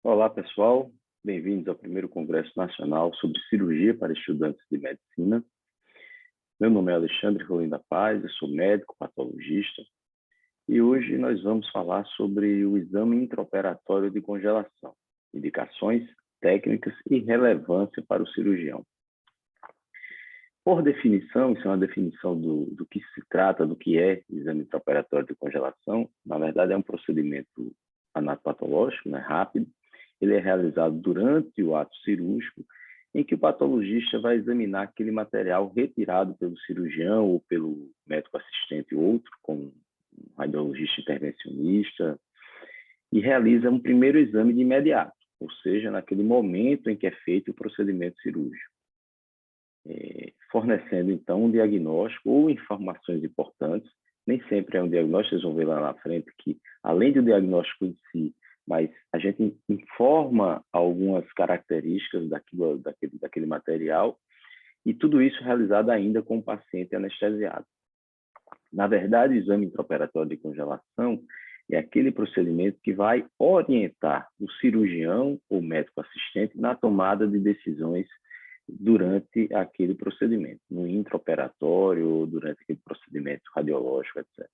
Olá, pessoal. Bem-vindos ao primeiro Congresso Nacional sobre Cirurgia para Estudantes de Medicina. Meu nome é Alexandre Rolim da Paz, eu sou médico patologista e hoje nós vamos falar sobre o exame intraoperatório de congelação, indicações, técnicas e relevância para o cirurgião. Por definição, isso é uma definição do que se trata, do que é exame intraoperatório de congelação. Na verdade, é um procedimento anatopatológico, né, rápido. Ele é realizado durante o ato cirúrgico, em que o patologista vai examinar aquele material retirado pelo cirurgião ou pelo médico assistente ou outro, como um radiologista intervencionista, e realiza um primeiro exame de imediato, ou seja, naquele momento em que é feito o procedimento cirúrgico, fornecendo, então, um diagnóstico ou informações importantes. Nem sempre é um diagnóstico, vocês vão ver lá na frente que, além do diagnóstico em si, mas a gente informa algumas características daquele material, e tudo isso realizado ainda com o paciente anestesiado. Na verdade, o exame intraoperatório de congelação é aquele procedimento que vai orientar o cirurgião ou médico assistente na tomada de decisões durante aquele procedimento, no intraoperatório ou durante aquele procedimento radiológico, etc.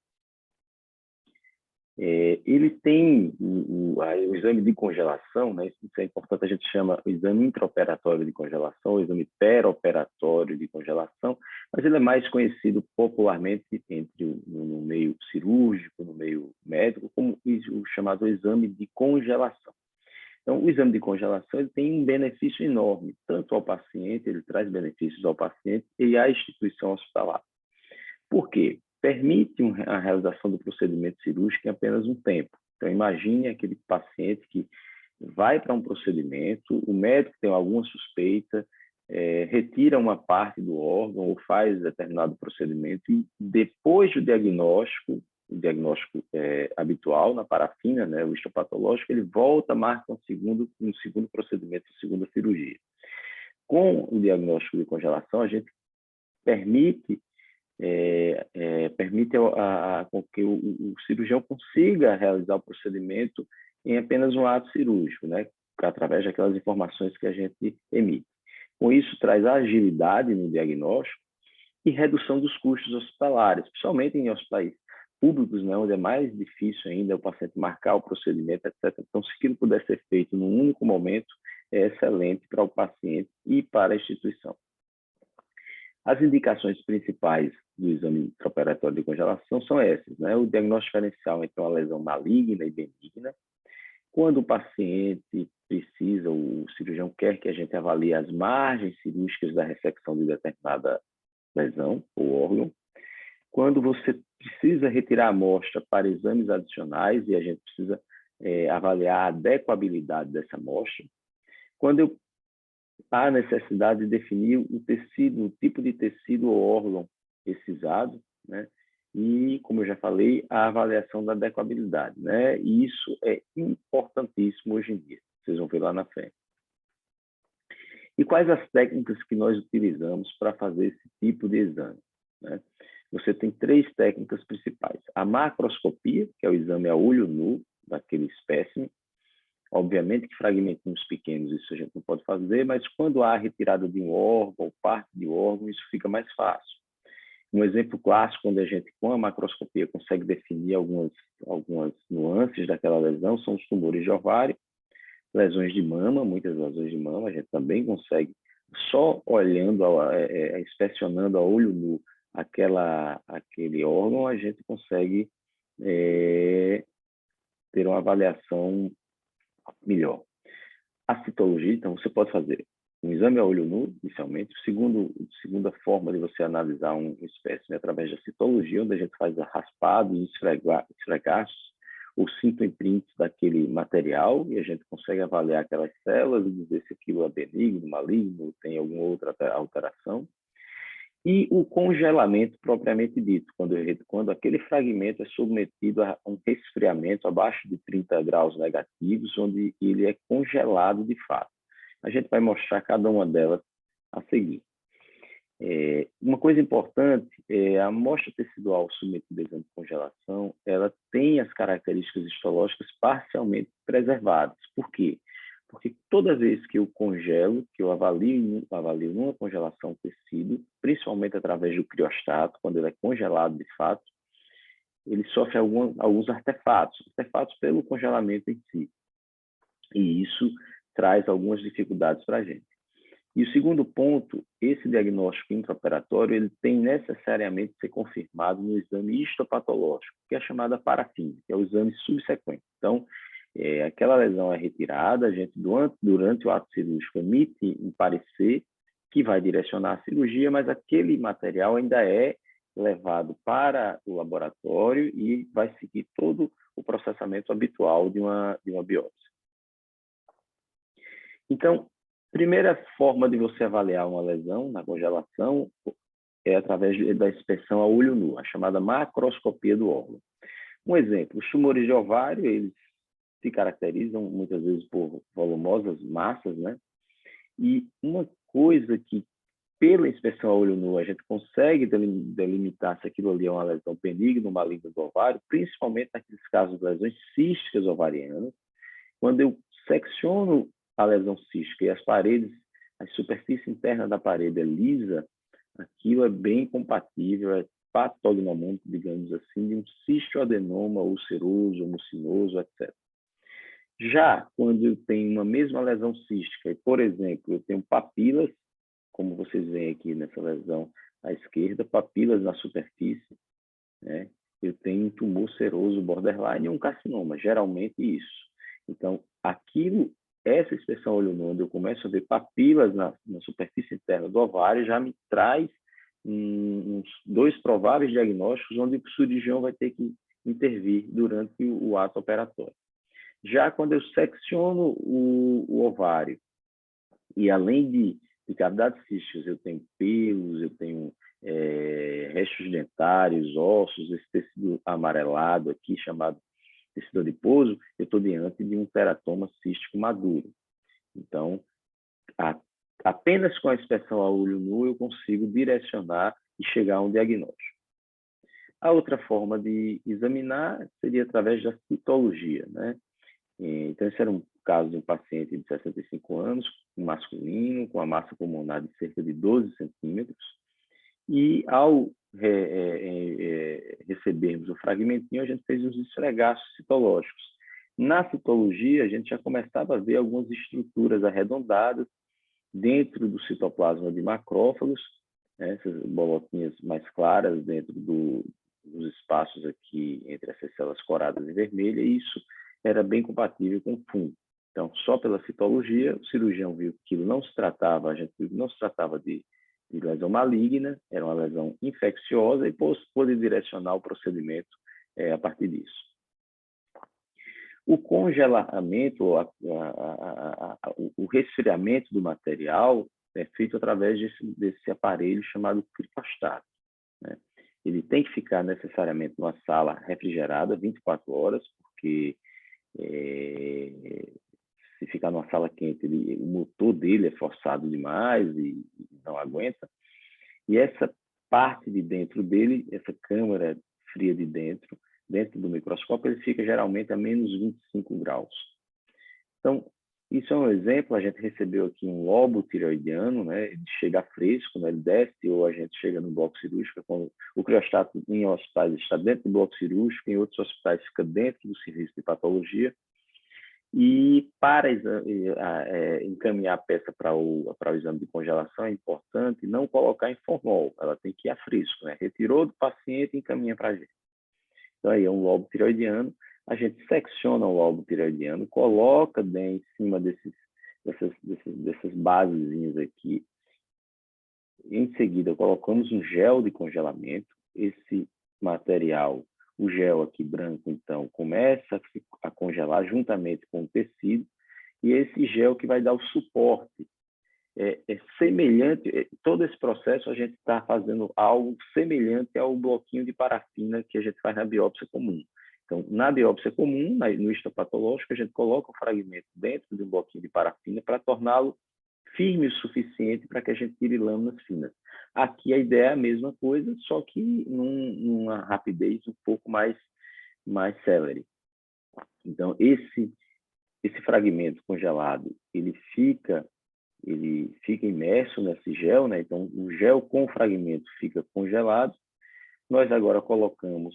Ele tem o exame de congelação, né? Isso é importante, a gente chama o exame intraoperatório de congelação, o exame perioperatório de congelação, mas ele é mais conhecido popularmente no meio cirúrgico, no meio médico, como o chamado exame de congelação. Então, o exame de congelação ele tem um benefício enorme, tanto ao paciente, ele traz benefícios ao paciente e à instituição hospitalar. Por quê? Permite a realização do procedimento cirúrgico em apenas um tempo. Então, imagine aquele paciente que vai para um procedimento, o médico tem alguma suspeita, retira uma parte do órgão ou faz determinado procedimento e depois do diagnóstico, o diagnóstico habitual na parafina, né, o histopatológico, ele volta, marca um segundo procedimento, uma segunda cirurgia. Com o diagnóstico de congelação, a gente permite com que o cirurgião consiga realizar o procedimento em apenas um ato cirúrgico, né, através daquelas informações que a gente emite. Com isso, traz agilidade no diagnóstico e redução dos custos hospitalares, principalmente em hospitais públicos, né, onde é mais difícil ainda o paciente marcar o procedimento, etc. Então, se aquilo puder ser feito num único momento, é excelente para o paciente e para a instituição. As indicações principais do exame intraoperatório de congelação são essas, né? O diagnóstico diferencial entre uma lesão maligna e benigna. Quando o paciente precisa, o cirurgião quer que a gente avalie as margens cirúrgicas da ressecção de determinada lesão ou órgão. Quando você precisa retirar a amostra para exames adicionais e a gente precisa avaliar a adequabilidade dessa amostra. Quando há necessidade de definir o tecido, o tipo de tecido ou órgão excisado, né? E, como eu já falei, a avaliação da adequabilidade, né? E isso é importantíssimo hoje em dia. Vocês vão ver lá na frente. E quais as técnicas que nós utilizamos para fazer esse tipo de exame, né? Você tem 3 técnicas principais. A macroscopia, que é o exame a olho nu daquele espécime. Obviamente que fragmentinhos pequenos isso a gente não pode fazer, mas quando há retirada de um órgão ou parte de um órgão, isso fica mais fácil. Um exemplo clássico, onde a gente, com a macroscopia, consegue definir algumas nuances daquela lesão, são os tumores de ovário, lesões de mama, muitas lesões de mama, a gente também consegue, só olhando, inspecionando a olho nu aquele órgão, a gente consegue ter uma avaliação melhor. A citologia, então, você pode fazer um exame a olho nu, inicialmente. Segunda forma de você analisar um espécime é através da citologia, onde a gente faz raspado e esfregaços ou symptom prints daquele material e a gente consegue avaliar aquelas células e dizer se aquilo é benigno, maligno, tem alguma outra alteração. E o congelamento propriamente dito, quando aquele fragmento é submetido a um resfriamento abaixo de 30 graus negativos, onde ele é congelado de fato. A gente vai mostrar cada uma delas a seguir. Uma coisa importante é a amostra tecidual submetida a exame de congelação, ela tem as características histológicas parcialmente preservadas. Por quê? Porque toda vez que eu congelo, que eu avalio numa congelação o tecido, principalmente através do criostato, quando ele é congelado de fato, ele sofre alguns artefatos pelo congelamento em si. E isso traz algumas dificuldades para a gente. E o segundo ponto, esse diagnóstico intraoperatório, ele tem necessariamente que ser confirmado no exame histopatológico, que é a chamada parafina, que é o exame subsequente. Então, aquela lesão é retirada, a gente, durante o ato cirúrgico, emite um parecer que vai direcionar a cirurgia, mas aquele material ainda é levado para o laboratório e vai seguir todo o processamento habitual de uma biópsia. Então, primeira forma de você avaliar uma lesão na congelação é através da inspeção a olho nu, a chamada macroscopia do órgão. Um exemplo, os tumores de ovário, eles se caracterizam muitas vezes por volumosas massas, né? E uma coisa que, pela inspeção a olho nu, a gente consegue delimitar se aquilo ali é uma lesão benigna ou maligna do ovário, principalmente naqueles casos de lesões císticas ovarianas. Quando eu secciono a lesão cística e as paredes, a superfície interna da parede é lisa, aquilo é bem compatível, é patognomônico, digamos assim, de um cistoadenoma ulceroso, mucinoso, etc. Já quando eu tenho uma mesma lesão cística, e, por exemplo, eu tenho papilas, como vocês veem aqui nessa lesão à esquerda, papilas na superfície, né? Eu tenho um tumor seroso borderline e um carcinoma, geralmente isso. Então, essa inspeção olho nu, onde eu começo a ver papilas na superfície interna do ovário, já me traz uns 2 prováveis diagnósticos onde o cirurgião vai ter que intervir durante o ato operatório. Já quando eu secciono o ovário, e além de cavidades císticas, eu tenho pelos, eu tenho restos dentários, ossos, esse tecido amarelado aqui, chamado tecido adiposo, eu estou diante de um teratoma cístico maduro. Então, apenas com a inspeção a olho nu, eu consigo direcionar e chegar a um diagnóstico. A outra forma de examinar seria através da citologia, né? Então, esse era um caso de um paciente de 65 anos, um masculino, com a massa pulmonar de cerca de 12 centímetros, e ao recebermos o fragmentinho, a gente fez os esfregaços citológicos. Na citologia, a gente já começava a ver algumas estruturas arredondadas dentro do citoplasma de macrófagos, né, essas bolotinhas mais claras dentro dos espaços aqui entre essas células coradas e vermelhas, e isso era bem compatível com o fungo. Então, só pela citologia, o cirurgião viu que aquilo não se tratava, a gente viu que não se tratava de lesão maligna, era uma lesão infecciosa e pôde direcionar o procedimento a partir disso. O congelamento, o resfriamento do material é feito através desse aparelho chamado criostato, né? Ele tem que ficar necessariamente numa sala refrigerada 24 horas, porque se ficar numa sala quente, o motor dele é forçado demais e não aguenta. E essa parte de dentro dele, essa câmara fria de dentro do microscópio, ele fica geralmente a menos 25 graus. Então, isso é um exemplo. A gente recebeu aqui um lobo tireoidiano, né? Ele chega fresco, né? Ele desce, ou a gente chega no bloco cirúrgico. Quando o criostato em hospitais está dentro do bloco cirúrgico, em outros hospitais fica dentro do serviço de patologia. E para encaminhar a peça para o exame de congelação, é importante não colocar em formol, ela tem que ir a fresco, né? Retirou do paciente e encaminha para a gente. Então, aí é um lobo tireoidiano, a gente secciona o lobo tireoidiano, coloca em cima dessas basezinhas aqui. Em seguida, colocamos um gel de congelamento. Esse material, o gel aqui branco, então, começa a congelar juntamente com o tecido, e esse gel que vai dar o suporte. Semelhante, todo esse processo a gente está fazendo algo semelhante ao bloquinho de parafina que a gente faz na biópsia comum. Então, na biópsia comum, no histopatológico, a gente coloca o fragmento dentro de um bloquinho de parafina para torná-lo firme o suficiente para que a gente tire lâminas finas. Aqui a ideia é a mesma coisa, só que numa rapidez um pouco mais célere. Então, esse fragmento congelado, ele fica imerso nesse gel, né? Então, o gel com o fragmento fica congelado. Nós agora colocamos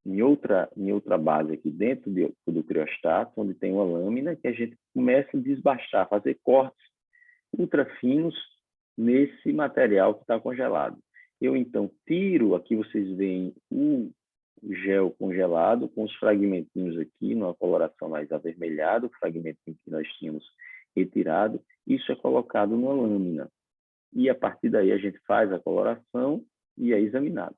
em outra base aqui dentro do criostat, onde tem uma lâmina, que a gente começa a desbastar, fazer cortes ultra finos nesse material que está congelado. Eu, então, tiro, aqui vocês veem o gel congelado com os fragmentinhos aqui, numa coloração mais avermelhada, o fragmentinho que nós tínhamos retirado, isso é colocado numa lâmina. E, a partir daí, a gente faz a coloração e é examinado.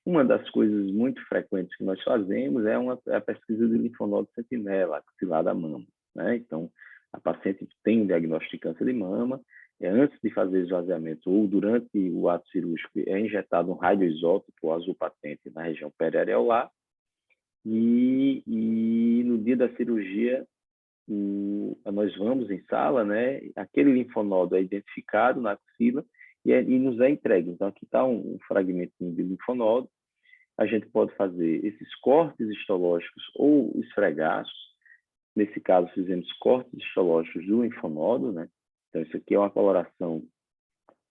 Uma das coisas muito frequentes que nós fazemos é a pesquisa de linfonodo sentinela, axilar da mama, né? Então, a paciente tem um diagnóstico de câncer de mama, antes de fazer esvaziamento ou durante o ato cirúrgico, é injetado um radioisótopo azul patente na região periareolar e no dia da cirurgia, nós vamos em sala, né? Aquele linfonodo é identificado na axila e nos é entregue. Então, aqui está um fragmentinho de linfonodo. A gente pode fazer esses cortes histológicos ou esfregaços. Nesse caso, fizemos cortes histológicos do linfonodo, né? Então, isso aqui é uma coloração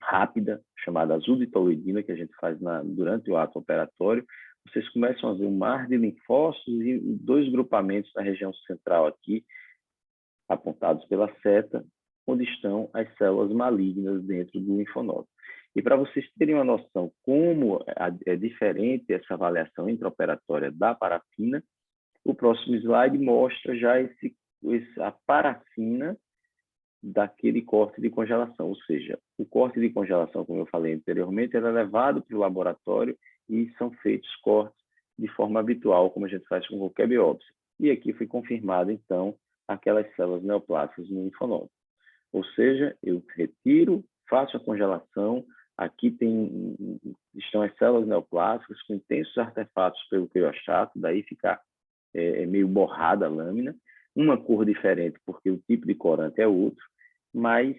rápida, chamada azul de toluidina, que a gente faz durante o ato operatório. Vocês começam a ver um mar de linfócitos e 2 grupamentos na região central aqui, apontados pela seta, onde estão as células malignas dentro do linfonodo. E para vocês terem uma noção como é diferente essa avaliação intraoperatória da parafina, o próximo slide mostra já a parafina daquele corte de congelação, ou seja, o corte de congelação, como eu falei anteriormente, era levado para o laboratório e são feitos cortes de forma habitual, como a gente faz com qualquer biópsia. E aqui foi confirmado, então, aquelas células neoplásicas no linfonodo. Ou seja, eu retiro, faço a congelação, aqui estão as células neoplásicas com intensos artefatos pelo criostato, daí fica meio borrada a lâmina, uma cor diferente porque o tipo de corante é outro, mas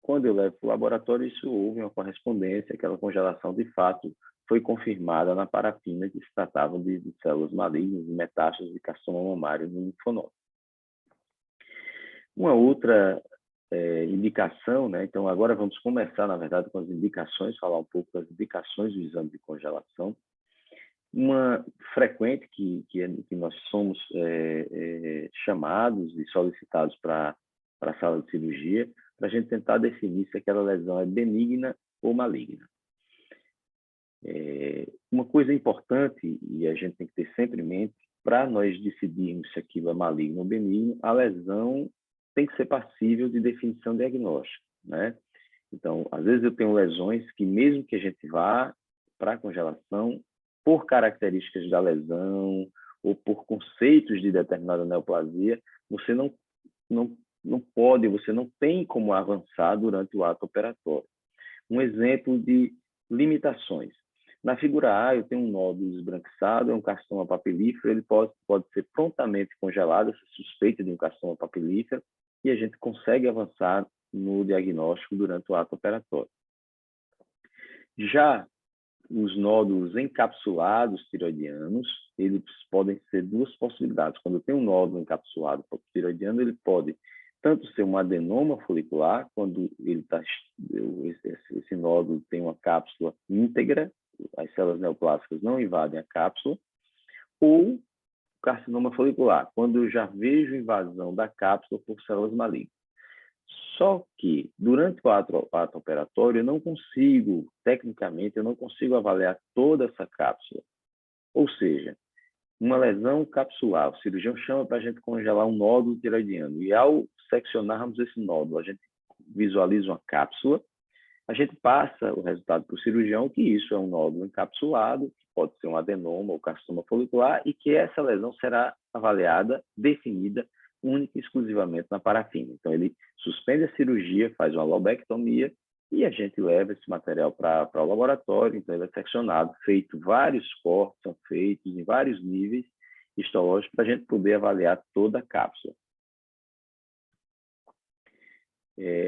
quando eu levo para o laboratório, isso houve uma correspondência, aquela congelação de fato foi confirmada na parafina que se tratava de células malignas e metástases de carcinoma mamário no linfonodo. Uma outra indicação, né? Então agora vamos começar, na verdade, com as indicações, falar um pouco das indicações do exame de congelação. Uma frequente que nós somos chamados e solicitados para a sala de cirurgia, para a gente tentar definir se aquela lesão é benigna ou maligna. Uma coisa importante, e a gente tem que ter sempre em mente, para nós decidirmos se aquilo é maligno ou benigno, a lesão tem que ser passível de definição diagnóstica, né? Então, às vezes eu tenho lesões que, mesmo que a gente vá para a congelação, por características da lesão ou por conceitos de determinada neoplasia, você não pode, você não tem como avançar durante o ato operatório. Um exemplo de limitações. Na figura A, eu tenho um nódulo esbranquiçado, é um carcinoma papilífero, ele pode ser prontamente congelado, essa suspeita de um carcinoma papilífero, e a gente consegue avançar no diagnóstico durante o ato operatório. Já os nódulos encapsulados tiroidianos, eles podem ser 2 possibilidades. Quando eu tenho um nódulo encapsulado tiroidiano, ele pode tanto ser um adenoma folicular, quando esse nódulo tem uma cápsula íntegra, as células neoplásicas não invadem a cápsula, ou carcinoma folicular, quando eu já vejo invasão da cápsula por células malignas. Só que, durante o ato operatório, eu não consigo, tecnicamente, eu não consigo avaliar toda essa cápsula. Ou seja, uma lesão capsular, o cirurgião chama para a gente congelar um nódulo tiroidiano, e ao seccionarmos esse nódulo, a gente visualiza uma cápsula, a gente passa o resultado para o cirurgião que isso é um nódulo encapsulado, que pode ser um adenoma ou carcinoma folicular, e que essa lesão será avaliada, definida, única e exclusivamente na parafina. Então, ele suspende a cirurgia, faz uma lobectomia e a gente leva esse material para o laboratório. Então, ele é seccionado, feito vários cortes, são feitos em vários níveis histológicos para a gente poder avaliar toda a cápsula.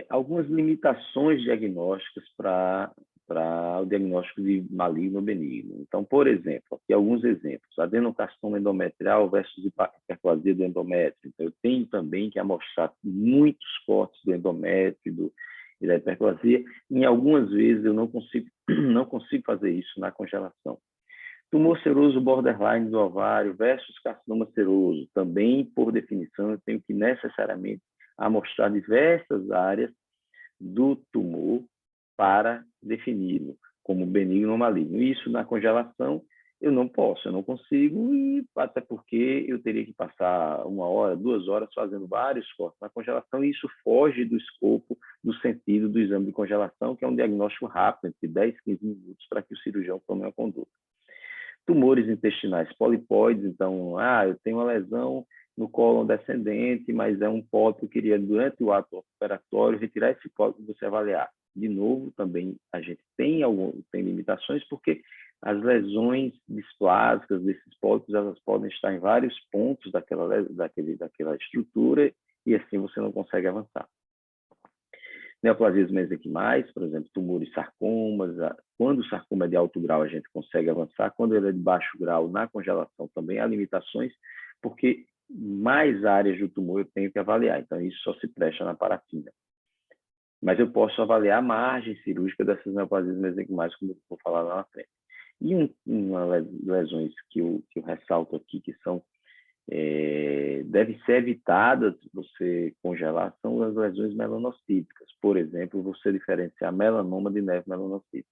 Algumas limitações diagnósticas para para o diagnóstico de maligno ou benigno. Então, por exemplo, aqui alguns exemplos: adenocarcinoma endometrial versus hiperplasia do endométrio. Então, eu tenho também que amostrar muitos cortes do endométrio e da hiperplasia. Em algumas vezes eu não consigo fazer isso na congelação. Tumor seroso borderline do ovário versus carcinoma seroso. Também, por definição, eu tenho que necessariamente amostrar diversas áreas do tumor para defini-lo como benigno ou maligno. Isso na congelação eu não posso, eu não consigo, e até porque eu teria que passar 1 hora, 2 horas fazendo vários cortes na congelação, e isso foge do escopo, do sentido do exame de congelação, que é um diagnóstico rápido, entre 10 e 15 minutos, para que o cirurgião tome uma conduta. Tumores intestinais polipóides, então, eu tenho uma lesão no cólon descendente, mas é um pólipo, eu queria, durante o ato operatório, retirar esse pólipo e você avaliar. De novo, também a gente tem limitações, porque as lesões displásicas desses pólipos, elas podem estar em vários pontos daquela estrutura, e assim você não consegue avançar. Neoplasias mesenquimais, por exemplo, tumores sarcomas. Quando o sarcoma é de alto grau, a gente consegue avançar. Quando ele é de baixo grau, na congelação também há limitações, porque mais áreas do tumor eu tenho que avaliar. Então, isso só se presta na parafina. Mas eu posso avaliar a margem cirúrgica dessas neoplasias mesenquimais, como eu vou falar lá na frente. E lesões que eu ressalto aqui, que são devem ser evitadas você congelar, são as lesões melanocíticas. Por exemplo, você diferenciar melanoma de neve melanocítica.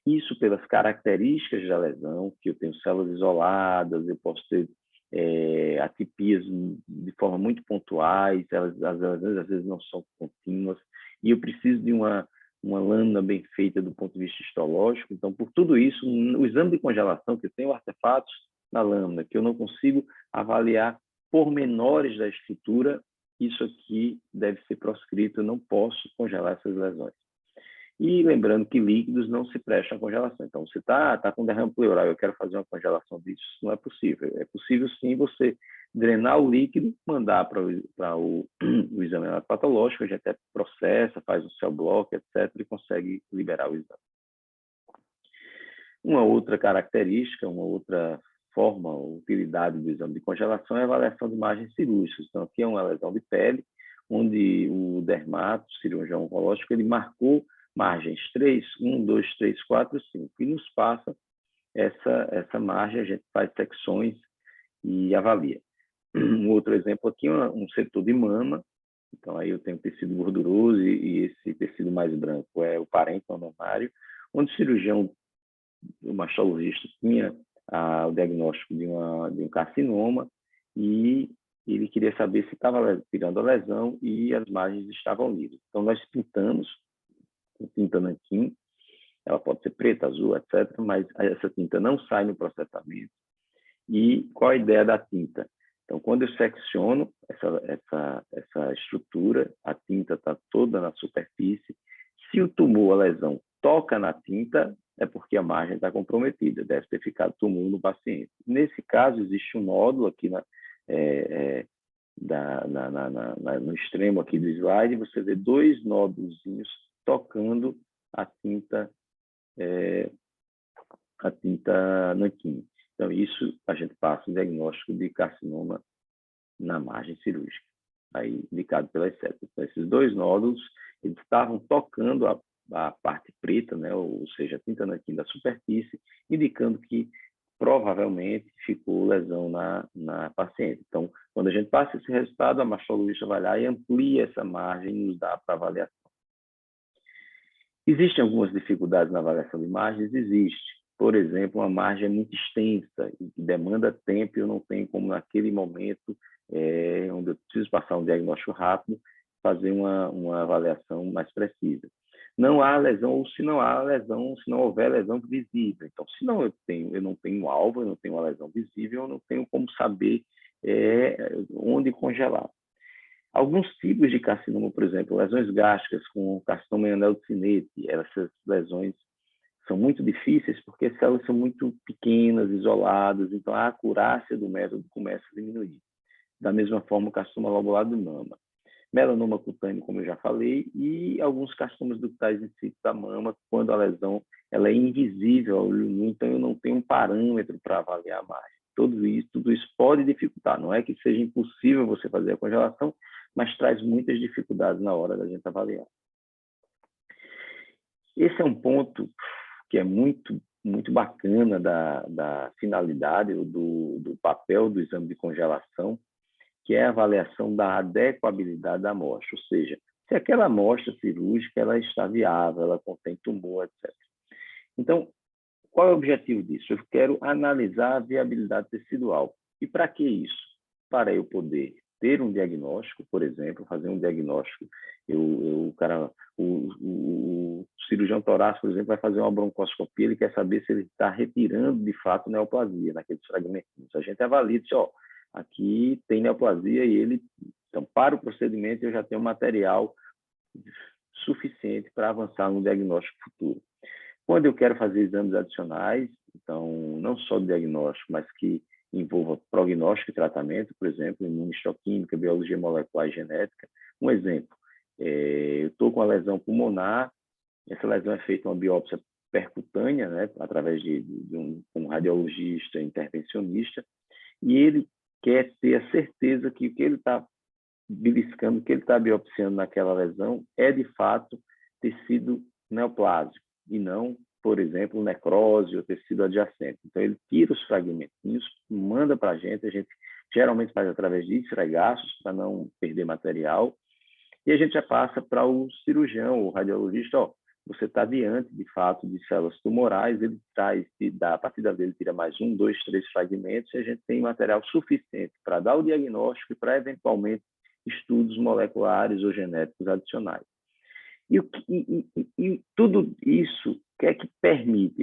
Isso pelas características da lesão, que eu tenho células isoladas, eu posso ter atipias de forma muito pontuais, as lesões às vezes não são contínuas, e eu preciso de uma lâmina bem feita do ponto de vista histológico. Então, por tudo isso, o exame de congelação, que eu tenho artefatos na lâmina, que eu não consigo avaliar pormenores da estrutura, isso aqui deve ser proscrito, eu não posso congelar essas lesões. E lembrando que líquidos não se prestam à congelação. Então, você está com derrame pleural, eu quero fazer uma congelação disso, não é possível. É possível, sim, você drenar o líquido, mandar para o exame patológico, a gente até processa, faz um cell block, etc., e consegue liberar o exame. Uma outra característica, uma outra forma, utilidade do exame de congelação é a avaliação de margens cirúrgicas. Então, aqui é uma lesão de pele, onde o dermato, cirurgião oncológico, ele marcou margens 3, 1, 2, 3, 4, 5, e nos passa essa margem, a gente faz secções e avalia. Um outro exemplo aqui é um setor de mama. Então, aí eu tenho tecido gorduroso e esse tecido mais branco é o parênquima mamário, onde o cirurgião, o mastologista, tinha o diagnóstico de um carcinoma, e ele queria saber se estava tirando a lesão e as margens estavam livres. Então, nós pintamos com tinta nanquim, ela pode ser preta, azul, etc., mas essa tinta não sai no processamento. E qual a ideia da tinta? Então, quando eu secciono essa estrutura, a tinta está toda na superfície. Se o tumor, a lesão, toca na tinta, é porque a margem está comprometida, deve ter ficado tumor no paciente. Nesse caso, existe um nódulo aqui no extremo aqui do slide, você vê 2 nódulozinhos tocando a tinta nanquim. Então, isso a gente passa o diagnóstico de carcinoma na margem cirúrgica, aí indicado pelas setas. Então, esses 2 nódulos, eles estavam tocando a parte preta, né, ou seja, a tinta nanquim da superfície, indicando que provavelmente ficou lesão na paciente. Então, quando a gente passa esse resultado, a mastologista vai lá e amplia essa margem e nos dá para avaliação. Existem algumas dificuldades na avaliação de margens? Existe. Por exemplo, uma margem é muito extensa e que demanda tempo, e eu não tenho como, naquele momento, onde eu preciso passar um diagnóstico rápido, fazer uma avaliação mais precisa. Não há lesão, ou se não houver lesão visível. Então, se não eu não tenho alvo, eu não tenho uma lesão visível, eu não tenho como saber onde congelar. Alguns tipos de carcinoma, por exemplo, lesões gástricas com carcinoma em anel de Synnetti, essas lesões são muito difíceis porque as células são muito pequenas, isoladas, então a acurácia do método começa a diminuir. Da mesma forma, o carcinoma lobulado de mama. melanoma cutâneo, como eu já falei, e alguns carcinomas ductais in situ da mama, quando a lesão ela é invisível ao olho nu, então eu não tenho um parâmetro para avaliar a margem. Tudo isso pode dificultar. Não é que seja impossível você fazer a congelação, mas traz muitas dificuldades na hora da gente avaliar. Esse é um ponto que é muito bacana da finalidade, do papel do exame de congelação, que é a avaliação da adequabilidade da amostra, ou seja, se aquela amostra cirúrgica ela está viável, ela contém tumor, etc. Então, qual é o objetivo disso? Eu quero analisar a viabilidade tecidual. E para que isso? Para eu poder ter um diagnóstico, por exemplo, fazer um diagnóstico. O cirurgião torácico, por exemplo, vai fazer uma broncoscopia, ele quer saber se ele está retirando de fato neoplasia naqueles fragmentos. A gente avalia e diz, aqui tem neoplasia e então, para o procedimento, eu já tenho material suficiente para avançar no diagnóstico futuro. Quando eu quero fazer exames adicionais, então, não só diagnóstico, mas que envolva prognóstico e tratamento, por exemplo, imunistoquímica, biologia molecular e genética. Um exemplo, eu estou com a lesão pulmonar, essa lesão é feita uma biópsia percutânea, né, através de um radiologista intervencionista, e ele quer ter a certeza que o que ele está beliscando, o que ele está biopsiando naquela lesão é, de fato, tecido neoplásico, e não, por exemplo, necrose ou tecido adjacente. Então, ele tira os fragmentinhos, manda para a gente geralmente faz através de esfregaços, para não perder material, e a gente já passa para o cirurgião, o radiologista, você está diante, de fato, de células tumorais, ele traz, a partir dele tira mais 1, 2, 3 fragmentos, e a gente tem material suficiente para dar o diagnóstico e para, eventualmente, estudos moleculares ou genéticos adicionais. E tudo isso, o que é que permite?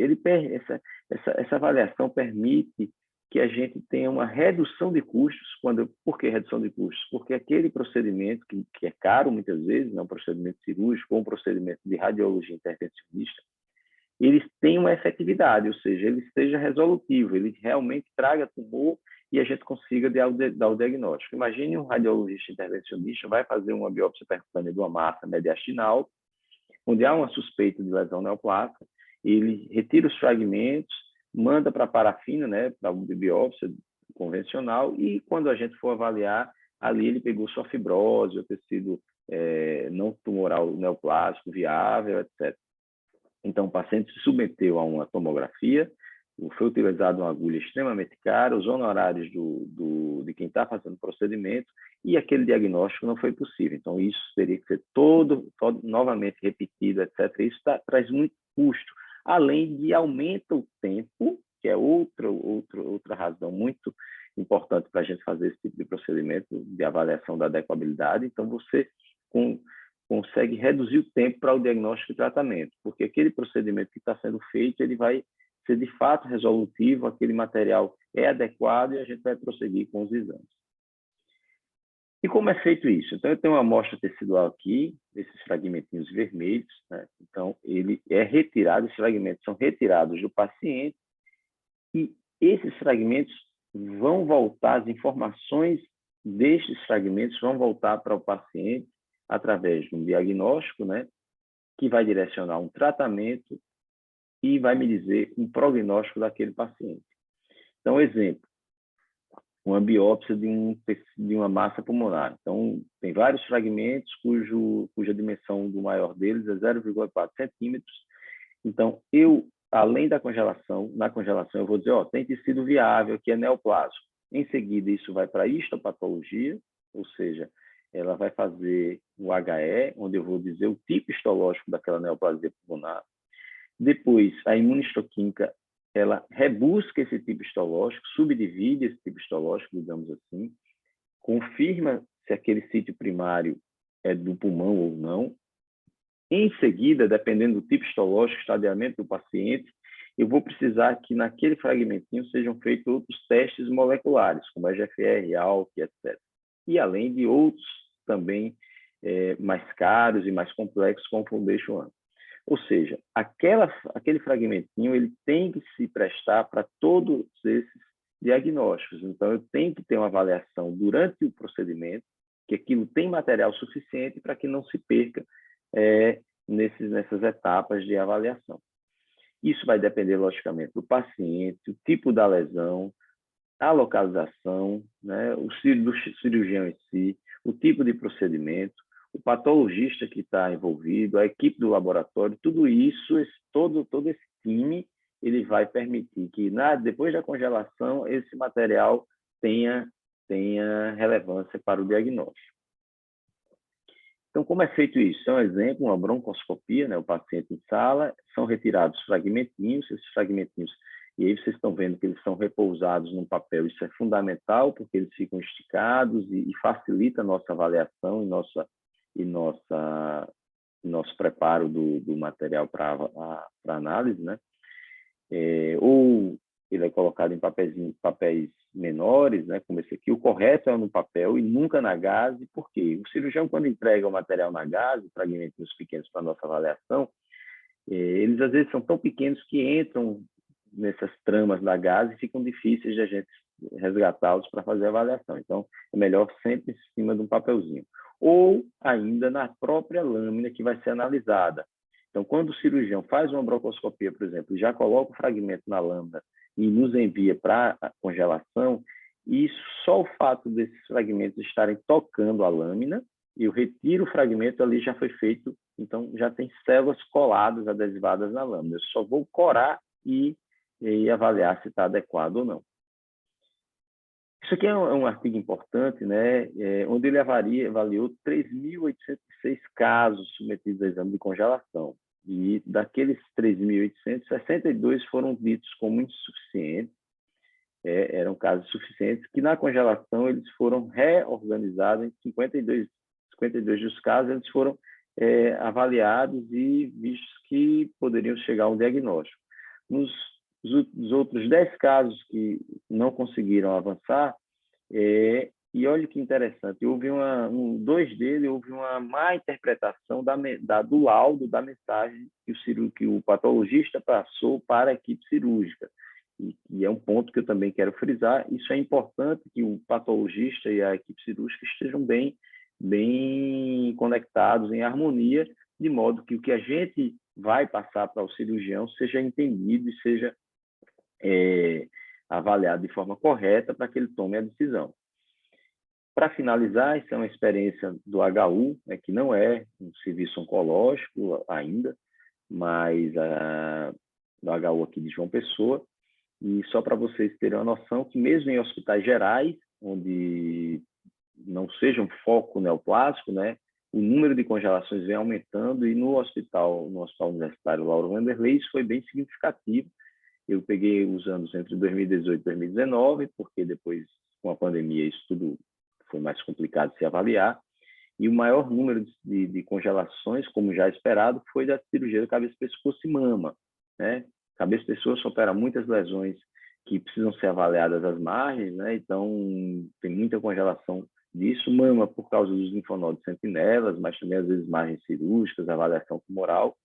Essa avaliação permite que a gente tenha uma redução de custos. Por que redução de custos? Porque aquele procedimento que é caro, muitas vezes, um procedimento cirúrgico ou um procedimento de radiologia intervencionista, ele tem uma efetividade, ou seja, ele seja resolutivo, ele realmente traga tumor e a gente consiga dar o diagnóstico. Imagine um radiologista intervencionista vai fazer uma biópsia percutânea de uma massa mediastinal, onde há uma suspeita de lesão neoplásica, ele retira os fragmentos, manda para a parafina, né, para a biópsia convencional, e quando a gente for avaliar, ali ele pegou só fibrose, o tecido não tumoral neoplásico viável, etc. Então, o paciente se submeteu a uma tomografia, foi utilizada uma agulha extremamente cara, os honorários de quem está fazendo o procedimento, e aquele diagnóstico não foi possível. Então, isso teria que ser todo novamente repetido, etc. Isso traz muito custo, além de aumenta o tempo, que é outra razão muito importante para a gente fazer esse tipo de procedimento de avaliação da adequabilidade. Então, você consegue reduzir o tempo para o diagnóstico e tratamento, porque aquele procedimento que está sendo feito, ele vai ser de fato resolutivo, aquele material é adequado e a gente vai prosseguir com os exames. E como é feito isso? Então, eu tenho uma amostra tecidual aqui, esses fragmentinhos vermelhos, né? Então, ele é retirado, esses fragmentos são retirados do paciente e esses fragmentos vão voltar, as informações destes fragmentos vão voltar para o paciente através de um diagnóstico, né, que vai direcionar um tratamento e vai me dizer um prognóstico daquele paciente. Então, exemplo, uma biópsia de uma massa pulmonar. Então, tem vários fragmentos cuja dimensão do maior deles é 0,4 centímetros. Então, além da congelação, na congelação eu vou dizer, tem tecido viável, que é neoplásico. Em seguida, isso vai para a histopatologia, ou seja, ela vai fazer o HE, onde eu vou dizer o tipo histológico daquela neoplasia pulmonar. Depois, a imunistoquímica, ela rebusca esse tipo histológico, subdivide esse tipo histológico, digamos assim, confirma se aquele sítio primário é do pulmão ou não. Em seguida, dependendo do tipo histológico, estadiamento do paciente, eu vou precisar que naquele fragmentinho sejam feitos outros testes moleculares, como EGFR, ALK, etc. E além de outros também mais caros e mais complexos, como o Foundation One. Ou seja, aquele fragmentinho ele tem que se prestar para todos esses diagnósticos. Então, eu tenho que ter uma avaliação durante o procedimento, que aquilo tem material suficiente para que não se perca nessas etapas de avaliação. Isso vai depender, logicamente, do paciente, o tipo da lesão, a localização, né, do cirurgião em si, o tipo de procedimento, o patologista que está envolvido, a equipe do laboratório, tudo isso, todo esse time, ele vai permitir que, depois da congelação, esse material tenha relevância para o diagnóstico. Então, como é feito isso? É um exemplo, uma broncoscopia, né? O paciente em sala, são retirados fragmentinhos, esses fragmentinhos, e aí vocês estão vendo que eles são repousados num papel. Isso é fundamental, porque eles ficam esticados e facilita a nossa avaliação e nosso preparo do material para análise, né? Ou ele é colocado em papéis menores, né, como esse aqui. O correto é no papel e nunca na gaze. Por quê? O cirurgião, quando entrega o material na gaze, fragmentos pequenos para a nossa avaliação, eles às vezes são tão pequenos que entram nessas tramas da gaze e ficam difíceis de a gente resgatá-los para fazer a avaliação. Então, é melhor sempre em cima de um papelzinho. Ou ainda na própria lâmina que vai ser analisada. Então, quando o cirurgião faz uma broncoscopia, por exemplo, já coloca o fragmento na lâmina e nos envia para a congelação, e só o fato desses fragmentos estarem tocando a lâmina, e eu retiro o fragmento, ali já foi feito, então já tem células coladas, adesivadas na lâmina. Eu só vou corar e avaliar se está adequado ou não. Isso aqui é um artigo importante, né, onde ele avaliou 3.806 casos submetidos a exame de congelação. E daqueles 3.800, 62 foram ditos como insuficientes, eram casos suficientes, que na congelação eles foram reorganizados em 52 dos casos, eles foram avaliados e vistos que poderiam chegar a um diagnóstico. Nos outros 10 casos que não conseguiram avançar, e olha que interessante, houve dois deles, houve uma má interpretação do laudo, da mensagem que o patologista passou para a equipe cirúrgica. E é um ponto que eu também quero frisar. Isso é importante, que o patologista e a equipe cirúrgica estejam bem conectados, em harmonia, de modo que o que a gente vai passar para o cirurgião seja entendido e seja avaliado de forma correta para que ele tome a decisão. Para finalizar, isso é uma experiência do HU, né, que não é um serviço oncológico ainda, mas do HU aqui de João Pessoa. E só para vocês terem uma noção que mesmo em hospitais gerais, onde não seja um foco neoplásico, né, o número de congelações vem aumentando, e no Hospital Universitário Lauro Vanderlei isso foi bem significativo. Eu peguei os anos entre 2018 e 2019, porque depois, com a pandemia, isso tudo foi mais complicado de se avaliar, e o maior número de congelações, como já esperado, foi da cirurgia de cabeça, pescoço e mama, né? Cabeça e pescoço opera muitas lesões que precisam ser avaliadas às margens, né? Então tem muita congelação disso. Mama por causa dos linfonodos sentinelas, mas também às vezes margens cirúrgicas, avaliação tumoral.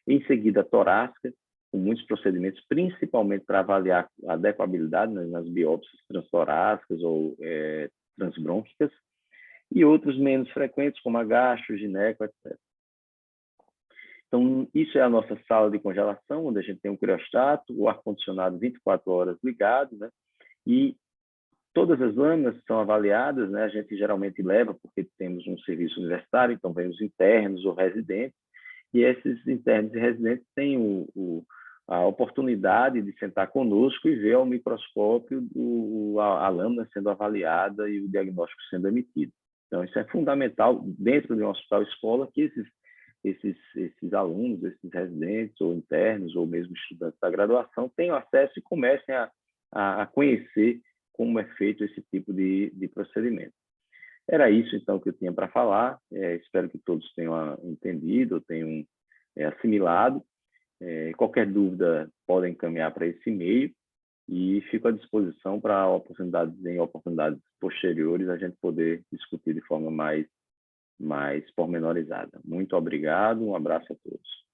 Em seguida, torácica, com muitos procedimentos, principalmente para avaliar a adequabilidade, né, nas biópsias transtorácicas ou transbrônquicas, e outros menos frequentes, como a gastro, gineco, etc. Então, isso é a nossa sala de congelação, onde a gente tem um criostato, o ar-condicionado 24 horas ligado, né? E todas as lâminas são avaliadas, né? A gente geralmente leva, porque temos um serviço universitário, então vem os internos ou residentes, e esses internos e residentes têm a oportunidade de sentar conosco e ver ao microscópio a lâmina sendo avaliada e o diagnóstico sendo emitido. Então, isso é fundamental dentro de um hospital-escola, que esses alunos, esses residentes ou internos ou mesmo estudantes da graduação tenham acesso e comecem a conhecer como é feito esse tipo de procedimento. Era isso, então, que eu tinha para falar. Espero que todos tenham entendido, tenham assimilado. Qualquer dúvida, podem encaminhar para esse e-mail, e fico à disposição para em oportunidades posteriores a gente poder discutir de forma mais pormenorizada. Muito obrigado, um abraço a todos.